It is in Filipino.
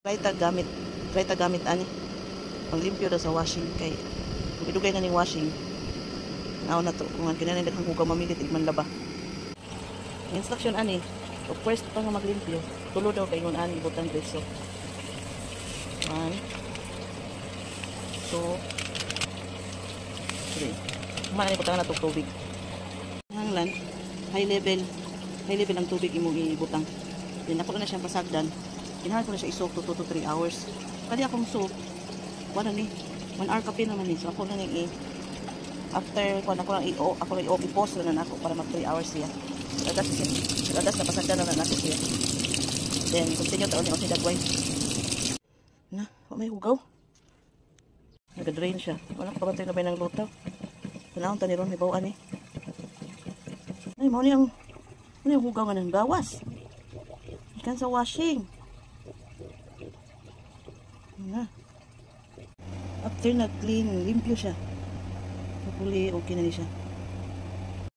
Try ta gamit ani. Pang limpyo daw sa washing kay idugay na ning washing. Naon na to kung ang kinahanglan daghang hugaw mamilit igman laba. Instruction ani, of first pa nga maglimpyo, tulo daw kay ngon ani ibutang diretso. 1 2 3. Kumana ni butang na tubig. Hanglan high level ang tubig imong ibutang. Then ako na siyang pasagdan. Kinahanglan ko na siya i-soak 2 to 3 hours. Kali akong soak, wala ni 1 hour kapin naman ni. So ako na ning after ko na i-pause na ako para mag 3 hours siya. Adas na pasagdan na natin siya. Then continue taon ni si dagway. Na, may hugaw. Nag-drain siya. Wala ko pabantay na ba ng lutaw. Tanawang tani ron may bawaan eh. Ay, mo ni ang hugaw nga ng gawas. Ikan sa washing. Na. After na clean, limpyo siya. Hopefully okay na ni siya.